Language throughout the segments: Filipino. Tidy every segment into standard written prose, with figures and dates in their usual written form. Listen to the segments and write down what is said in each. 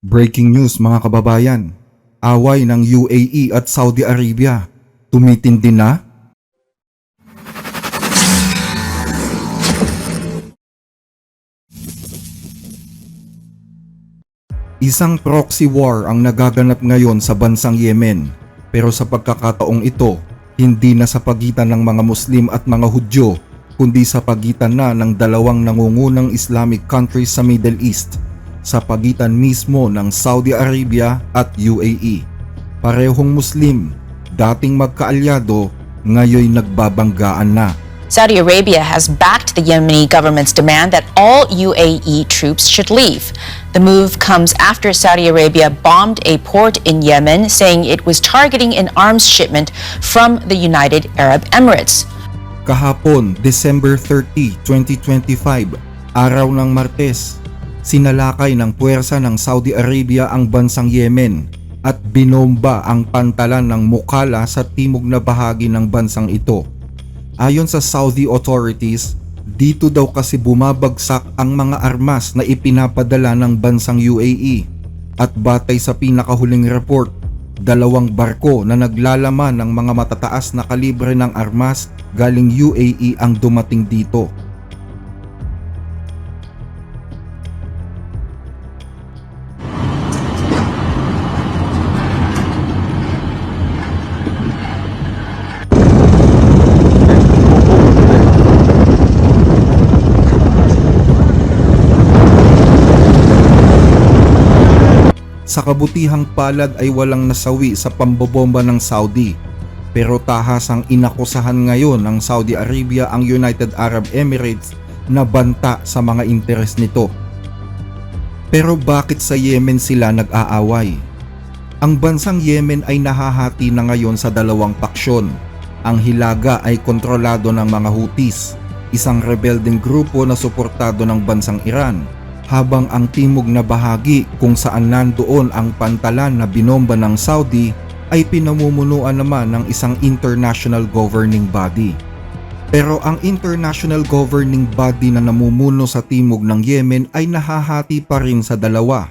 Breaking news mga kababayan, away ng UAE at Saudi Arabia, tumitindi na? Isang proxy war ang nagaganap ngayon sa bansang Yemen, pero sa pagkakataong ito, hindi na sa pagitan ng mga Muslim at mga Hudyo, kundi sa pagitan na ng dalawang nangungunang Islamic countries sa Middle East, sa pagitan mismo ng Saudi Arabia at UAE. Parehong Muslim, dating magkaalyado, ngayon nagbabanggaan na. Saudi Arabia has backed the Yemeni government's demand that all UAE troops should leave. The move comes after Saudi Arabia bombed a port in Yemen, saying it was targeting an arms shipment from the United Arab Emirates. Kahapon, December 30, 2025, araw ng Martes, sinalakay ng puwersa ng Saudi Arabia ang bansang Yemen at binomba ang pantalan ng Mukalla sa timog na bahagi ng bansang ito. Ayon sa Saudi authorities, dito daw kasi bumabagsak ang mga armas na ipinapadala ng bansang UAE at batay sa pinakahuling report, 2 barko na naglalaman ng mga matataas na kalibre ng armas galing UAE ang dumating dito. Sa kabutihang palad ay walang nasawi sa pambobomba ng Saudi, pero tahas ang inakusahan ngayon ng Saudi Arabia ang United Arab Emirates na banta sa mga interes nito. Pero bakit sa Yemen sila nag-aaway? Ang bansang Yemen ay nahahati na ngayon sa dalawang paksyon. Ang hilaga ay kontrolado ng mga Houthis, isang rebeldeng grupo na suportado ng bansang Iran, habang ang timog na bahagi kung saan nandoon ang pantalan na binomba ng Saudi ay pinamumunuan naman ng isang international governing body. Pero ang international governing body na namumuno sa timog ng Yemen ay nahahati pa rin sa dalawa,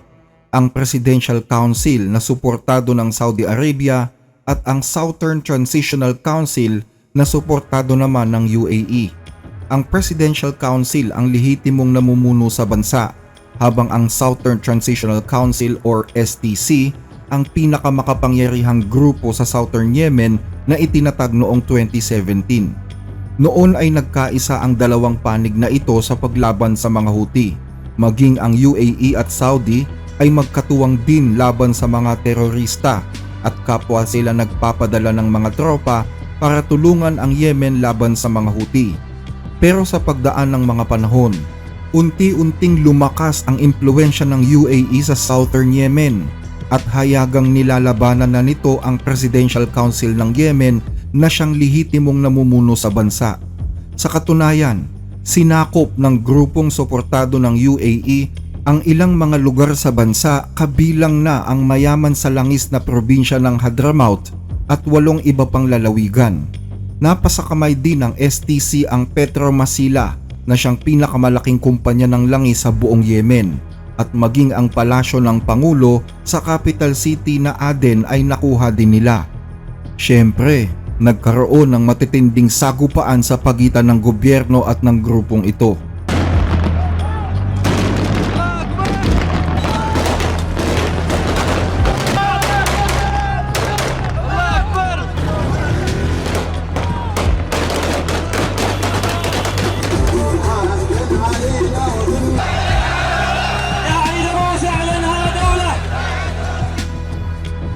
ang Presidential Council na suportado ng Saudi Arabia at ang Southern Transitional Council na suportado naman ng UAE. Ang Presidential Council ang lehitimong namumuno sa bansa, habang ang Southern Transitional Council or STC ang pinakamakapangyarihang grupo sa Southern Yemen na itinatag noong 2017. Noon ay nagkaisa ang dalawang panig na ito sa paglaban sa mga Houthi. Maging ang UAE at Saudi ay magkatuwang din laban sa mga terorista at kapwa sila nagpapadala ng mga tropa para tulungan ang Yemen laban sa mga Houthi. Pero sa pagdaan ng mga panahon, unti-unting lumakas ang impluwensya ng UAE sa Southern Yemen at hayagang nilalabanan na nito ang Presidential Council ng Yemen na siyang lehitimong namumuno sa bansa. Sa katunayan, sinakop ng grupong suportado ng UAE ang ilang mga lugar sa bansa kabilang na ang mayaman sa langis na probinsya ng Hadramaut at 8 iba pang lalawigan. Napasakamay din ng STC ang Petromasila na siyang pinakamalaking kumpanya ng langis sa buong Yemen, at maging ang palasyo ng Pangulo sa capital city na Aden ay nakuha din nila. Siyempre, nagkaroon ng matitinding sagupaan sa pagitan ng gobyerno at ng grupong ito.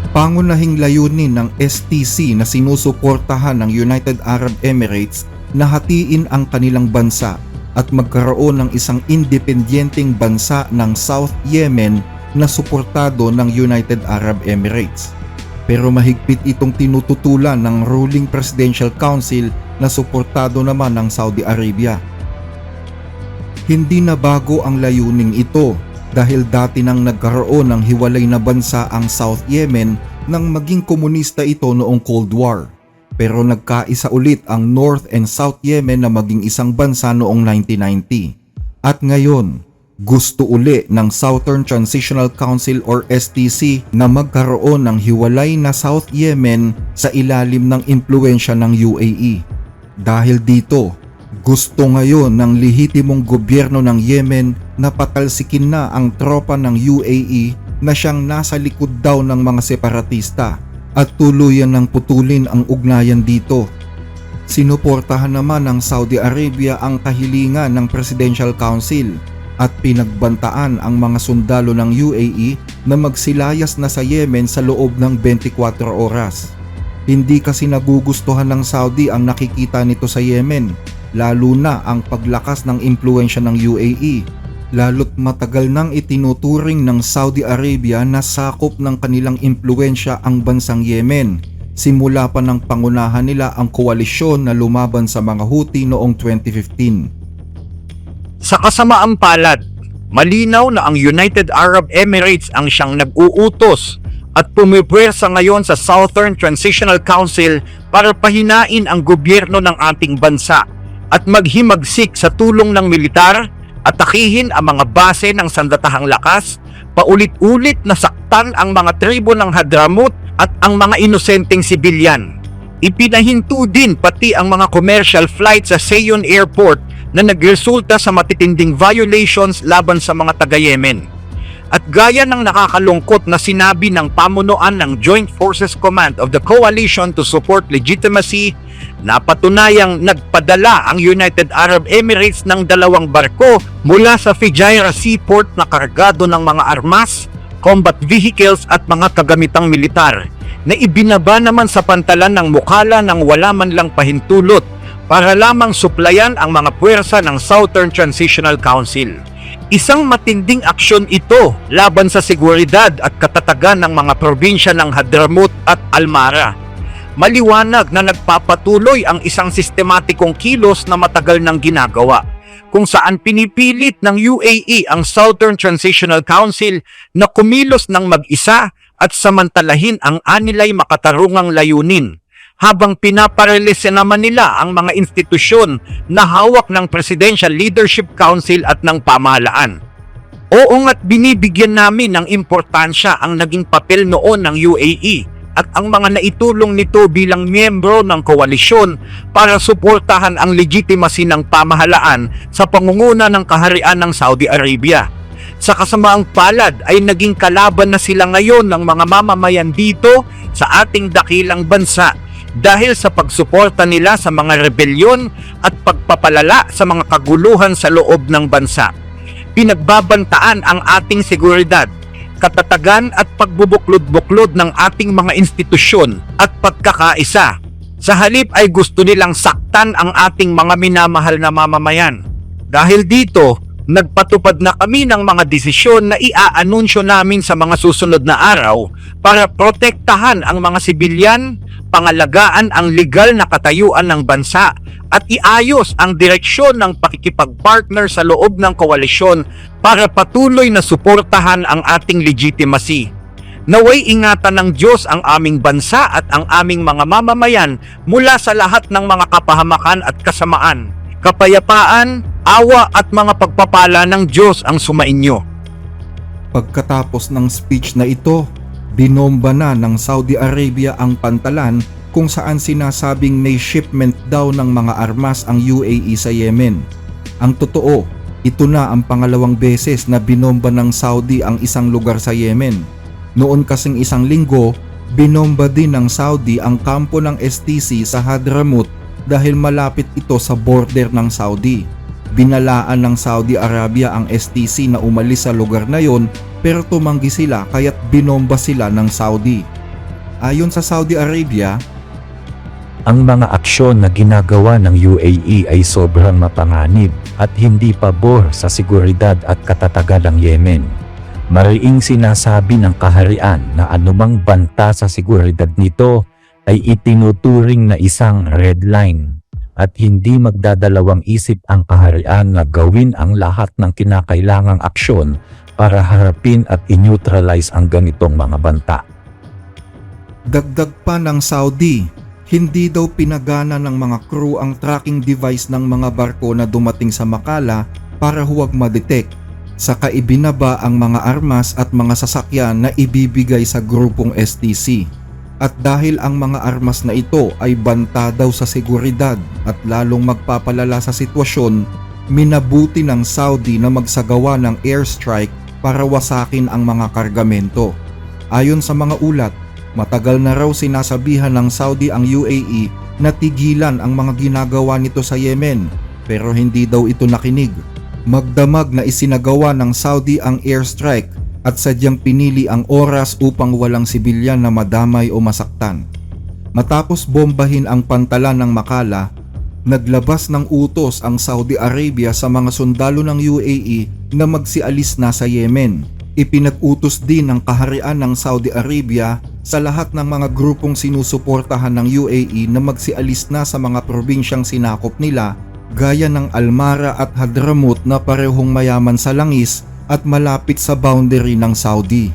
Pangunahing layunin ng STC na sinusuportahan ng United Arab Emirates na hatiin ang kanilang bansa at magkaroon ng isang independenteng bansa ng South Yemen na suportado ng United Arab Emirates. Pero mahigpit itong tinututulan ng ruling Presidential Council na suportado naman ng Saudi Arabia. Hindi na bago ang layuning ito dahil dati nang nagkaroon ng hiwalay na bansa ang South Yemen nang maging komunista ito noong Cold War. Pero nagkaisa ulit ang North and South Yemen na maging isang bansa noong 1990. At ngayon, Gusto uli ng Southern Transitional Council or STC na magkaroon ng hiwalay na South Yemen sa ilalim ng impluensya ng UAE. Dahil dito, gusto ngayon ng lehitimong gobyerno ng Yemen na patalsikin na ang tropa ng UAE na siyang nasa likod daw ng mga separatista at tuluyan ng putulin ang ugnayan dito. Sinuportahan naman ng Saudi Arabia ang kahilingan ng Presidential Council at pinagbantaan ang mga sundalo ng UAE na magsilayas na sa Yemen sa loob ng 24 oras. Hindi kasi nagugustuhan ng Saudi ang nakikita nito sa Yemen, lalo na ang paglakas ng impluensya ng UAE, lalo't matagal nang itinuturing ng Saudi Arabia na sakop ng kanilang impluensya ang bansang Yemen, simula pa ng pangunahan nila ang koalisyon na lumaban sa mga Houthi noong 2015. Sa kasamaang palad, malinaw na ang United Arab Emirates ang siyang nag-uutos at pumipwersa ngayon sa Southern Transitional Council para pahinain ang gobyerno ng ating bansa at maghimagsik sa tulong ng militar, atakihin ang mga base ng sandatahang lakas, paulit-ulit na saktan ang mga tribo ng Hadramaut at ang mga inosenteng sibilyan. Ipinahinto din pati ang mga commercial flight sa Seyon Airport na nagresulta sa matitinding violations laban sa mga taga-Yemen. At gaya ng nakakalungkot na sinabi ng pamunuan ng Joint Forces Command of the Coalition to Support Legitimacy, napatunayang nagpadala ang United Arab Emirates ng 2 barko mula sa Fujairah Seaport na kargado ng mga armas, combat vehicles at mga kagamitang militar na ibinaba naman sa pantalan ng Mukalla nang wala man lang pahintulot para lamang suplayan ang mga puwersa ng Southern Transitional Council. Isang matinding aksyon ito laban sa seguridad at katatagan ng mga probinsya ng Hadramaut at Almara. Maliwanag na nagpapatuloy ang isang sistematikong kilos na matagal nang ginagawa, kung saan pinipilit ng UAE ang Southern Transitional Council na kumilos ng mag-isa at samantalahin ang anilay makatarungang layunin, habang pinaparelise naman nila ang mga institusyon na hawak ng Presidential Leadership Council at ng pamahalaan. Oo nga't binibigyan namin ng importansya ang naging papel noon ng UAE at ang mga naitulong nito bilang miyembro ng koalisyon para suportahan ang legitimacy ng pamahalaan sa pangunguna ng kaharian ng Saudi Arabia. Sa kasamaang palad ay naging kalaban na sila ngayon ng mga mamamayan dito sa ating dakilang bansa dahil sa pagsuporta nila sa mga rebelyon at pagpapalala sa mga kaguluhan sa loob ng bansa. Pinagbabantaan ang ating seguridad, katatagan at pagbubuklod-buklod ng ating mga institusyon at pagkakaisa. Sa halip ay gusto nilang saktan ang ating mga minamahal na mamamayan. Dahil dito, nagpatupad na kami ng mga desisyon na iaanunsyo namin sa mga susunod na araw para protektahan ang mga sibilyan, pangalagaan ang legal na katayuan ng bansa at iayos ang direksyon ng pakikipagpartner sa loob ng koalisyon para patuloy na suportahan ang ating legitimacy. Naway ingatan ng Diyos ang aming bansa at ang aming mga mamamayan mula sa lahat ng mga kapahamakan at kasamaan. Kapayapaan, awa at mga pagpapala ng Diyos ang sumainyo. Pagkatapos ng speech na ito, binomba na ng Saudi Arabia ang pantalan kung saan sinasabing may shipment daw ng mga armas ang UAE sa Yemen. Ang totoo, ito na ang pangalawang beses na binomba ng Saudi ang isang lugar sa Yemen. Noon kasing isang linggo, binomba din ng Saudi ang kampo ng STC sa Hadramaut dahil malapit ito sa border ng Saudi. Binalaan ng Saudi Arabia ang STC na umalis sa lugar na yon pero tumanggi sila kaya't binomba sila ng Saudi. Ayon sa Saudi Arabia, ang mga aksyon na ginagawa ng UAE ay sobrang mapanganib at hindi pabor sa seguridad at katatagan ng Yemen. Mariing sinasabi ng kaharian na anumang banta sa seguridad nito ay itinuturing na isang red line at hindi magdadalawang isip ang kaharian na gawin ang lahat ng kinakailangang aksyon para harapin at i-neutralize ang ganitong mga banta. dagdag pa ng Saudi, hindi daw pinagana ng mga crew ang tracking device ng mga barko na dumating sa Makala para huwag ma-detect Saka ibinaba ang mga armas at mga sasakyan na ibibigay sa grupong STC. At dahil ang mga armas na ito ay banta daw sa seguridad at lalong magpapalala sa sitwasyon, minabuti ng Saudi na magsagawa ng airstrike para wasakin ang mga kargamento. Ayon sa mga ulat, matagal na raw sinasabihan ng Saudi ang UAE na tigilan ang mga ginagawa nito sa Yemen, pero hindi daw ito nakinig. Magdamag na isinagawa ng Saudi ang airstrike at sadyang pinili ang oras upang walang sibilyan na madamay o masaktan. Matapos bombahin ang pantalan ng Makala, naglabas ng utos ang Saudi Arabia sa mga sundalo ng UAE na magsialis na sa Yemen. Ipinag-utos din ng kaharian ng Saudi Arabia sa lahat ng mga grupong sinusuportahan ng UAE na magsialis na sa mga probinsyang sinakop nila gaya ng Almara at Hadramaut na parehong mayaman sa langis at malapit sa boundary ng Saudi.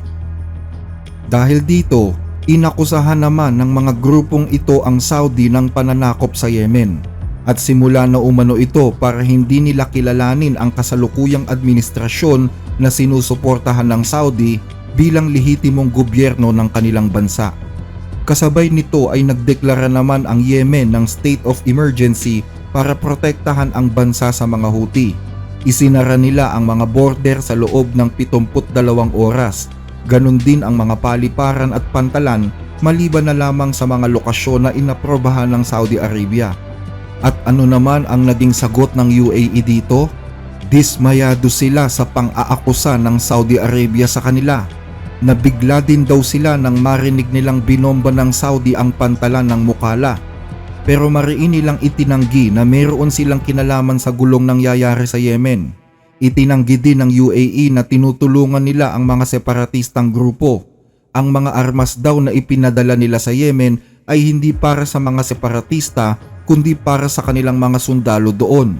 Dahil dito, inakusahan naman ng mga grupong ito ang Saudi ng pananakop sa Yemen at simula na umano ito para hindi nila kilalanin ang kasalukuyang administrasyon na sinusuportahan ng Saudi bilang lehitimong gobyerno ng kanilang bansa. Kasabay nito ay nagdeklara naman ang Yemen ng state of emergency para protektahan ang bansa sa mga Houthi. Isinara nila ang mga border sa loob ng 72 oras. Ganon din ang mga paliparan at pantalan maliban na lamang sa mga lokasyon na inaprobahan ng Saudi Arabia. At ano naman ang naging sagot ng UAE dito? Dismayado sila sa pang-aakusa ng Saudi Arabia sa kanila. Nabigla din daw sila nang marinig nilang binomba ng Saudi ang pantalan ng Mukalla. Pero mariin nilang itinanggi na mayroon silang kinalaman sa gulong nangyayari sa Yemen. Itinanggi din ng UAE na tinutulungan nila ang mga separatistang grupo. Ang mga armas daw na ipinadala nila sa Yemen ay hindi para sa mga separatista kundi para sa kanilang mga sundalo doon.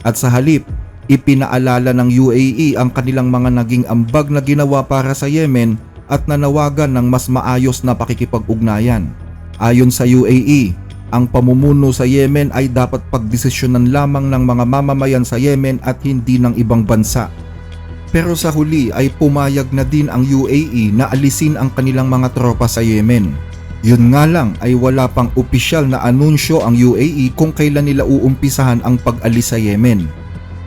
At sa halip, ipinaalala ng UAE ang kanilang mga naging ambag na ginawa para sa Yemen at nanawagan ng mas maayos na pakikipag-ugnayan. Ayon sa UAE, ang pamumuno sa Yemen ay dapat pagdesisyonan lamang ng mga mamamayan sa Yemen at hindi ng ibang bansa. Pero sa huli ay pumayag na din ang UAE na alisin ang kanilang mga tropa sa Yemen. Yun nga lang ay wala pang opisyal na anunsyo ang UAE kung kailan nila uumpisahan ang pag-alis sa Yemen.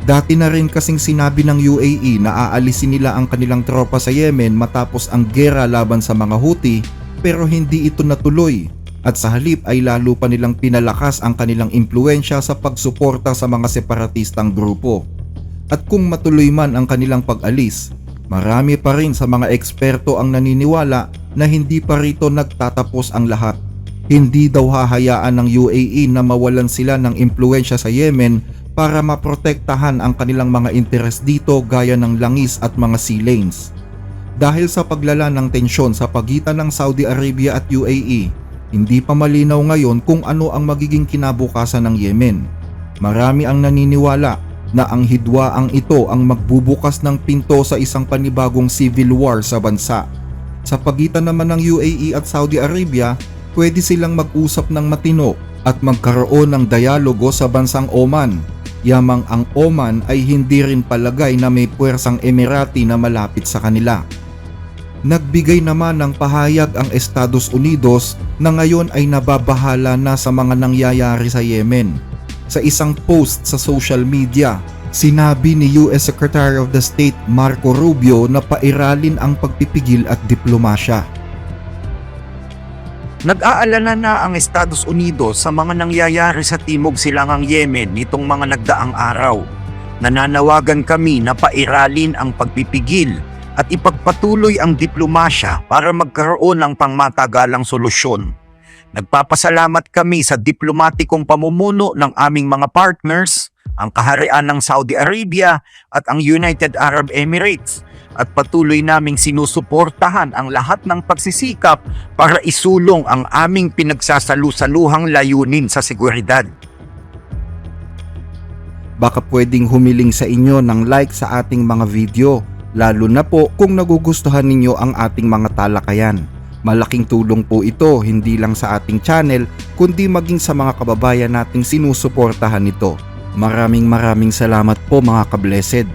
Dati na rin kasing sinabi ng UAE na aalisin nila ang kanilang tropa sa Yemen matapos ang gera laban sa mga Houthi, pero hindi ito natuloy. At sa halip ay lalo pa nilang pinalakas ang kanilang impluensya sa pagsuporta sa mga separatistang grupo. At kung matuloy man ang kanilang pag-alis, marami pa rin sa mga eksperto ang naniniwala na hindi pa rito nagtatapos ang lahat. Hindi daw hahayaan ng UAE na mawalan sila ng impluensya sa Yemen para maprotektahan ang kanilang mga interes dito gaya ng langis at mga sea lanes. Dahil sa paglala ng tensyon sa pagitan ng Saudi Arabia at UAE, hindi pa malinaw ngayon kung ano ang magiging kinabukasan ng Yemen. Marami ang naniniwala na ang hidwaang ito ang magbubukas ng pinto sa isang panibagong civil war sa bansa. Sa pagitan naman ng UAE at Saudi Arabia, pwede silang mag-usap ng matino at magkaroon ng dialogo sa bansang Oman. Yamang ang Oman ay hindi rin palagay na may puwersang Emirati na malapit sa kanila. Nagbigay naman ng pahayag ang Estados Unidos na ngayon ay nababahala na sa mga nangyayari sa Yemen. Sa isang post sa social media, sinabi ni US Secretary of the State Marco Rubio na pairalin ang pagpipigil at diplomasya. Nag-aalala na ang Estados Unidos sa mga nangyayari sa Timog Silangang Yemen nitong mga nagdaang araw. Nananawagan kami na pairalin ang pagpipigil at ipagpatuloy ang diplomasya para magkaroon ng pangmatagalang solusyon. Nagpapasalamat kami sa diplomatikong pamumuno ng aming mga partners, ang Kaharian ng Saudi Arabia at ang United Arab Emirates, at patuloy naming sinusuportahan ang lahat ng pagsisikap para isulong ang aming pinagsasalu-saluhang layunin sa seguridad. Baka pwedeng humiling sa inyo ng like sa ating mga video, lalo na po kung nagugustuhan ninyo ang ating mga talakayan. Malaking tulong po ito hindi lang sa ating channel kundi maging sa mga kababayan nating sinusuportahan nito. Maraming salamat po mga ka-blessed.